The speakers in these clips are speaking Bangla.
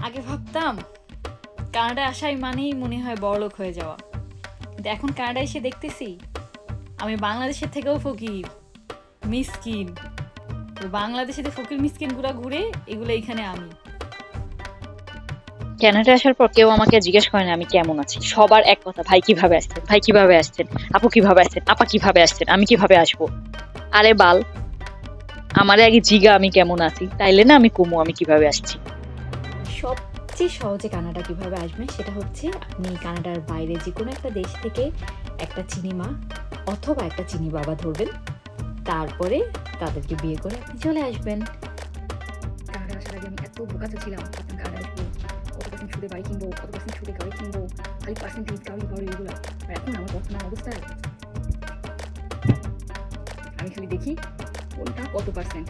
আগে ভাবতাম কানাডায় আসাই মানেই মনে হয় বড়লোক হয়ে যাওয়া, কিন্তু এখন কানাডায় এসে দেখতেছি আমি বাংলাদেশের থেকেও ফকির মিসকিন। বাংলাদেশে যে ফকির মিসকিন গুলা ঘুরে এগুলো এইখানে আমি। কানাডা আসার পর কেউ আমাকে জিজ্ঞেস করে না আমি কেমন আছি, সবার এক কথা, ভাই কিভাবে আসছেন, ভাই কিভাবে আসছেন, আপু কিভাবে আসছেন, আপা কিভাবে আসছেন, আমি কিভাবে আসবো। আরে বাল, আমারে আগে জিগা আমি কেমন আছি, তাইলে না আমি কমু আমি কিভাবে আসছি। সবচেয়ে সহজে কানাডা কিভাবে আসবেন সেটা হচ্ছে আপনি কানাডার বাইরে যে কোনো একটা দেশ থেকে একটা চিনি মা অথবা একটা চিনি বাবা ধরবেন, তারপরে তাদেরকে বিয়ে করে আপনি চলে আসবেন। কানাডা আসার আগে আমি এত বোকাচো ছিলাম, ভাবতাম কানাডা আসবো, কত পার্সেন্ট সুদে বাড়ি কিনবো, কত পার্সেন্ট সুদে গাড়ি কিনবো, খালি পার্সেন্টেজ গাড়ি বাড়ি এগুলো। আর এখন আমার বর্তমান অবস্থায় আমি খালি দেখি কোনটা কত পার্সেন্ট,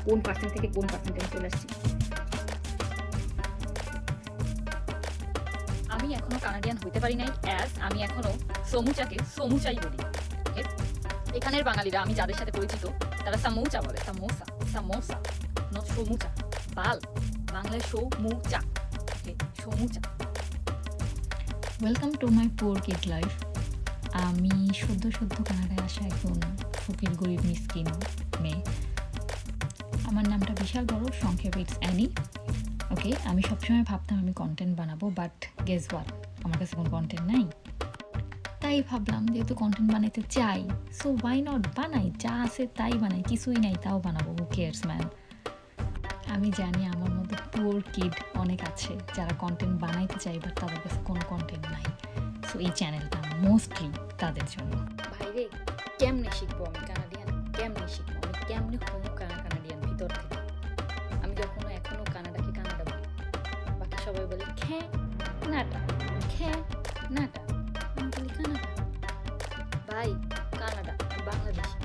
কোন পার্সেন্ট থেকে কোন পার্সেন্টে আমি চলে আসছি। আমি এখনো কানাডিয়ান হইতে পারি নাই, অ্যাজ আমি এখনো সমুচাকে সমুচাই বলি। Okay? এখানের বাঙালিরা আমি যাদের সাথে পরিচিত তারা সামৌচা বলে, সামোসা সামোসা, নট সমুচা। বাল, বাংলায় সমুচা, সমুচা। Welcome to my poor kid life. আমি সদ্য সদ্য কানাডায় আসা একজন ফকির গরিব মিসকিন মেয়ে। আমার নামটা বিশাল বড়, সংক্ষেপে ইটস অ্যানি। ওকে, আমি সবসময় ভাবতাম আমি কন্টেন্ট বানাবো, বাট গেস হোয়াট, আমার কাছে কোনো কন্টেন্ট নাই। তাই ভাবলাম যেহেতু কন্টেন্ট বানাইতে চাই, সো ওয়াই নট বানাই, যা আছে তাই বানাই, কিছুই নাই তাও বানাবো, হু কেয়ার্স ম্যান। আমি জানি আমার মতো পুয়ার কিড অনেক আছে যারা কন্টেন্ট বানাইতে চাই, বাট তাদের কাছে কোনো কন্টেন্ট নাই। সো এই চ্যানেলটা মোস্টলি তাদের জন্য। ভাইরে, কেমনে শিখবো আমি কানাডিয়ান, কেমনে শিখবো আমি, কেমনে হমো কানাডিয়ান ভিতর থেকে। আমি এখনো কানাডাকে কানাডা বলি, বাকি সবাই বলে খে নাটা, খে নাটা, আমি বলি কানাডা। ভাই কানাডা, আমি বাংলাদেশি,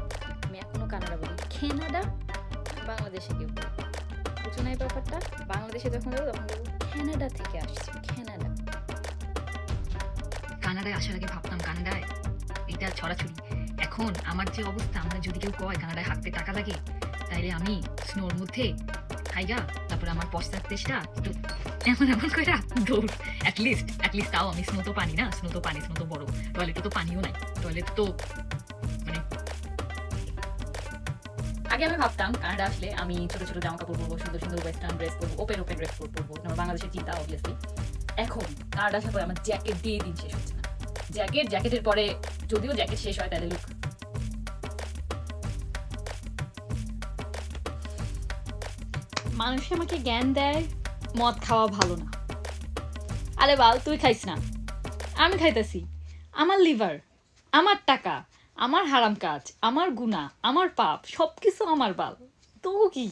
আমি এখনো কানাডা বলি। খেনাডা বাংলাদেশে কেউ বলি, বুঝো না এই ব্যাপারটা। বাংলাদেশে যখন যাবো তখন বলবো কানাডা থেকে আসছে, কানাডা। কানাডায় আসার আগে ভাবতাম কানাডায় এটা ছড়াছড়ি, এখন আমার যে অবস্থা, আমরা যদি কেউ কয় কানাডায় হাঁটতে টাকা লাগে, তাইলে আমি স্নোর মধ্যে হাইগা তারপরে আমার পশ্চাৎ দেশটা একটু এমন এমন করে দৌড়, অ্যাটলিস্ট তাও আমি স্নো তো পানি না, স্নো তো বড়, টয়লেটে তো পানিও নাই, টয়লেট তো মানে। আগে আমি ভাবতাম কানাডা আসলে আমি ছোট ছোট জামা কাপড় পরবো, সুন্দর সুন্দর ওয়েস্টার্ন ড্রেস পরবো, ওপেন ড্রেস পরবো, আমার বাংলাদেশের চিন্তা অবভিয়াসলি। এখন কানাডা আসার পরে আমার জ্যাকেট দিয়ে দিন শেষ হচ্ছে না। জ্যাকেটের পরে যদিও জ্যাকেট শেষ হয় তাহলে লুক। মানুষ আমাকে জ্ঞান দেয় মদ খাওয়া ভালো না। আরে বাল, তুই খাইস না, আমি খাইতেছি। আমার লিভার, আমার টাকা, আমার হারাম কাজ, আমার গুনাহ, আমার পাপ, সবকিছু আমার বাল, তো কি